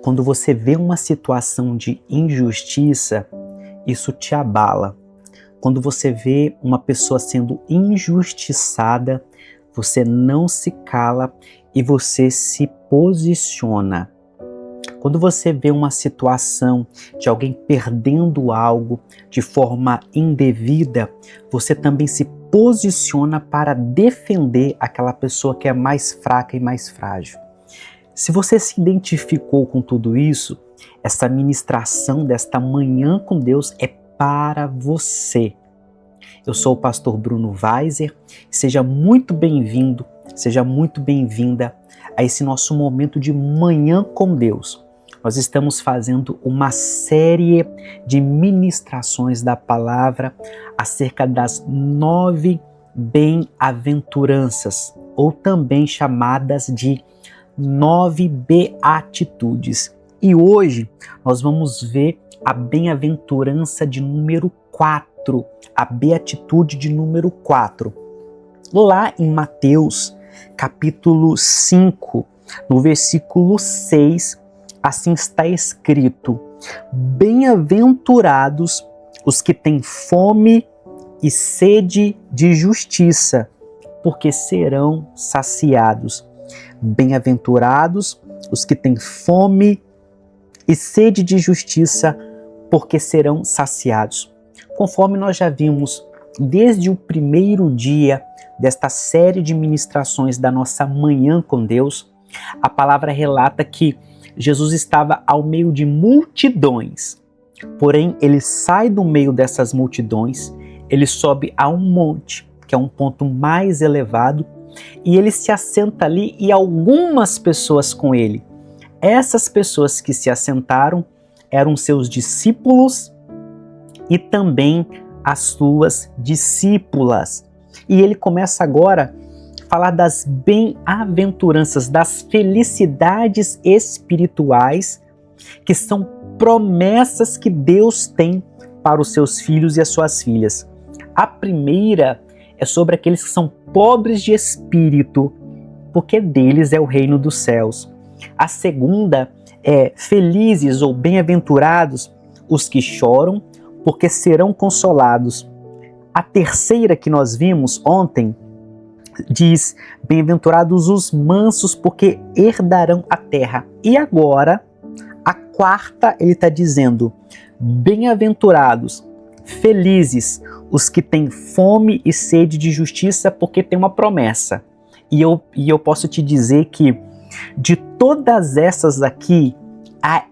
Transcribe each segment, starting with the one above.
Quando você vê uma situação de injustiça, isso te abala. Quando você vê uma pessoa sendo injustiçada, você não se cala e você se posiciona. Quando você vê uma situação de alguém perdendo algo de forma indevida, você também se posiciona para defender aquela pessoa que é mais fraca e mais frágil. Se você se identificou com tudo isso, essa ministração desta manhã com Deus é para você. Eu sou o pastor Bruno Weiser, seja muito bem-vindo, seja muito bem-vinda a esse nosso momento de manhã com Deus. Nós estamos fazendo uma série de ministrações da palavra acerca das 9 bem-aventuranças, ou também chamadas de 9 beatitudes. E hoje nós vamos ver a bem-aventurança de número 4, a beatitude de número 4. Lá em Mateus, capítulo 5, no versículo 6, assim está escrito: bem-aventurados os que têm fome e sede de justiça, porque serão saciados. Bem-aventurados os que têm fome e sede de justiça, porque serão saciados. Conforme nós já vimos desde o primeiro dia desta série de ministrações da nossa manhã com Deus, a palavra relata que Jesus estava ao meio de multidões. Porém, ele sai do meio dessas multidões, ele sobe a um monte, que é um ponto mais elevado, e ele se assenta ali e algumas pessoas com ele. Essas pessoas que se assentaram eram seus discípulos e também as suas discípulas. E ele começa agora a falar das bem-aventuranças, das felicidades espirituais, que são promessas que Deus tem para os seus filhos e as suas filhas. A primeira é sobre aqueles que são pobres de espírito, porque deles é o reino dos céus. A segunda é felizes ou bem-aventurados os que choram, porque serão consolados. A terceira que nós vimos ontem diz: bem-aventurados os mansos, porque herdarão a terra. E agora, a quarta, ele está dizendo: bem-aventurados, felizes os que têm fome e sede de justiça, porque tem uma promessa. E eu posso te dizer que de todas essas aqui,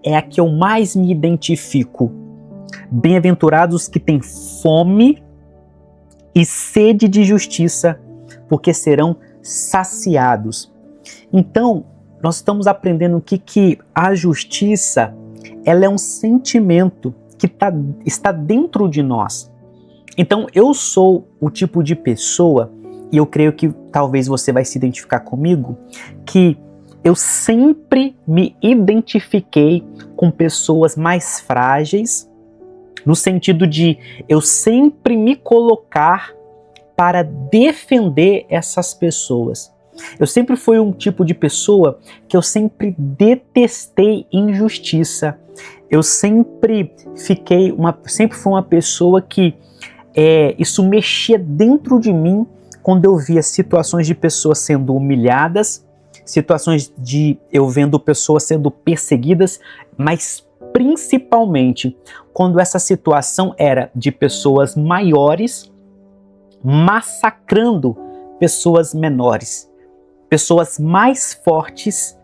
é a que eu mais me identifico. Bem-aventurados que têm fome e sede de justiça, porque serão saciados. Então, nós estamos aprendendo aqui que a justiça, ela é um sentimento que está dentro de nós. Então, eu sou o tipo de pessoa, e eu creio que talvez você vai se identificar comigo, que eu sempre me identifiquei com pessoas mais frágeis, no sentido de eu sempre me colocar para defender essas pessoas. Eu sempre fui um tipo de pessoa que eu sempre detestei injustiça. Eu sempre fui uma pessoa que isso mexia dentro de mim quando eu via situações de pessoas sendo humilhadas, situações de eu vendo pessoas sendo perseguidas, mas principalmente quando essa situação era de pessoas maiores massacrando pessoas menores, pessoas mais fortes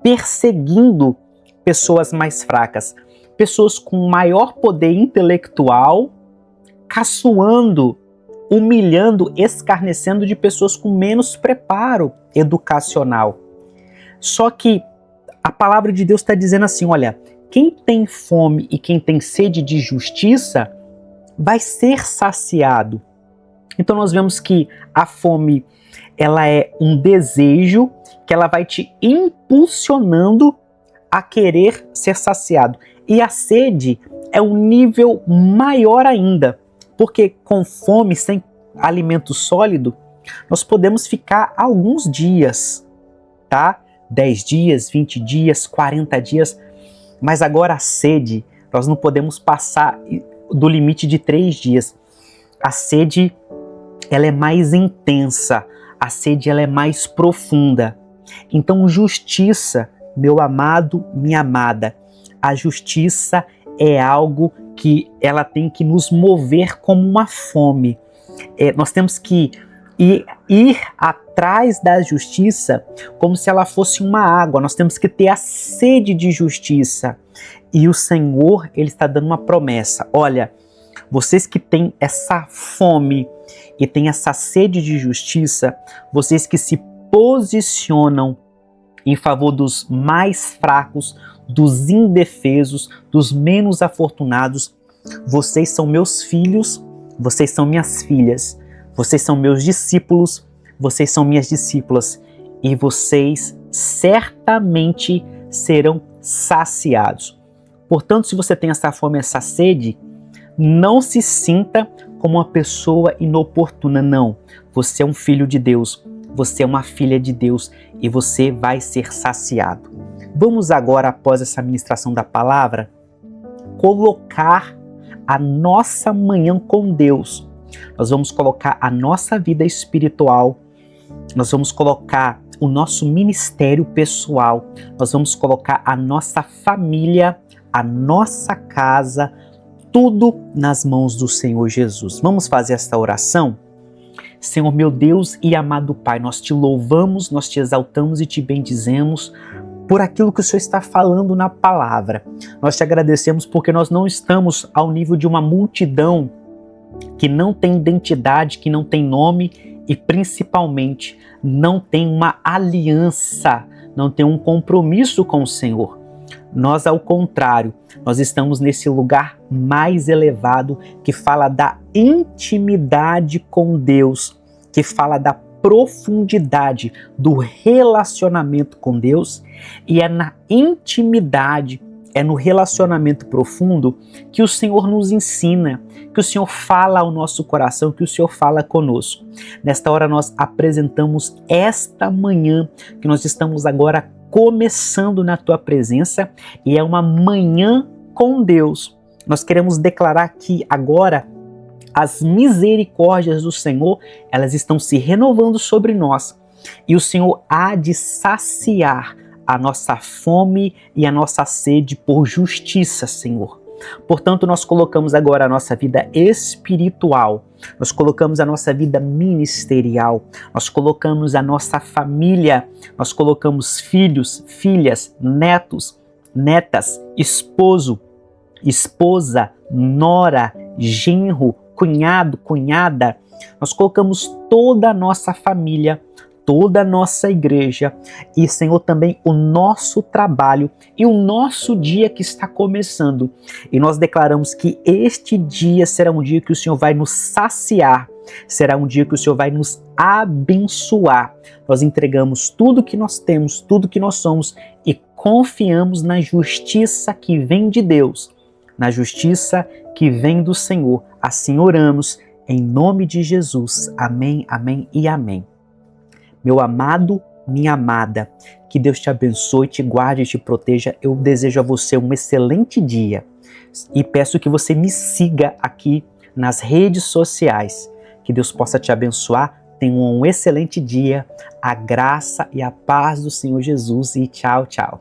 perseguindo pessoas mais fracas, pessoas com maior poder intelectual caçoando, humilhando, escarnecendo de pessoas com menos preparo educacional. Só que a palavra de Deus está dizendo assim, olha, quem tem fome e quem tem sede de justiça vai ser saciado. Então nós vemos que a fome, ela é um desejo que ela vai te impulsionando a querer ser saciado. E a sede é um nível maior ainda, porque com fome, sem alimento sólido, nós podemos ficar alguns dias, tá? 10 dias, 20 dias, 40 dias, mas agora a sede, nós não podemos passar do limite de 3 dias. A sede, ela é mais intensa, a sede ela é mais profunda. Então, justiça, meu amado, minha amada, a justiça é algo que ela tem que nos mover como uma fome. Nós temos que ir atrás da justiça como se ela fosse uma água. Nós temos que ter a sede de justiça. E o Senhor, Ele está dando uma promessa. Olha, vocês que têm essa fome e têm essa sede de justiça, vocês que se posicionam em favor dos mais fracos, dos indefesos, dos menos afortunados, vocês são meus filhos, vocês são minhas filhas, vocês são meus discípulos, vocês são minhas discípulas, e vocês certamente serão saciados. Portanto, se você tem essa fome, essa sede, não se sinta como uma pessoa inoportuna, não. Você é um filho de Deus, você é uma filha de Deus e você vai ser saciado. Vamos agora, após essa ministração da palavra, colocar a nossa manhã com Deus. Nós vamos colocar a nossa vida espiritual, nós vamos colocar o nosso ministério pessoal, nós vamos colocar a nossa família, a nossa casa, tudo nas mãos do Senhor Jesus. Vamos fazer esta oração? Senhor meu Deus e amado Pai, nós te louvamos, nós te exaltamos e te bendizemos por aquilo que o Senhor está falando na palavra. Nós te agradecemos porque nós não estamos ao nível de uma multidão que não tem identidade, que não tem nome e principalmente não tem uma aliança, não tem um compromisso com o Senhor. Nós, ao contrário, nós estamos nesse lugar mais elevado que fala da intimidade com Deus, que fala da profundidade do relacionamento com Deus, e é na intimidade, é no relacionamento profundo que o Senhor nos ensina, que o Senhor fala ao nosso coração, que o Senhor fala conosco. Nesta hora nós apresentamos esta manhã que nós estamos agora começando na Tua presença, e é uma manhã com Deus. Nós queremos declarar que agora as misericórdias do Senhor, elas estão se renovando sobre nós, e o Senhor há de saciar a nossa fome e a nossa sede por justiça, Senhor. Portanto, nós colocamos agora a nossa vida espiritual, nós colocamos a nossa vida ministerial, nós colocamos a nossa família, nós colocamos filhos, filhas, netos, netas, esposo, esposa, nora, genro, cunhado, cunhada. Nós colocamos toda a nossa família, toda a nossa igreja e, Senhor, também o nosso trabalho e o nosso dia que está começando. E nós declaramos que este dia será um dia que o Senhor vai nos saciar, será um dia que o Senhor vai nos abençoar. Nós entregamos tudo que nós temos, tudo que nós somos e confiamos na justiça que vem de Deus, na justiça que vem do Senhor. Assim oramos, em nome de Jesus. Amém, amém e amém. Meu amado, minha amada, que Deus te abençoe, te guarde e te proteja. Eu desejo a você um excelente dia e peço que você me siga aqui nas redes sociais. Que Deus possa te abençoar. Tenha um excelente dia, a graça e a paz do Senhor Jesus e tchau, tchau.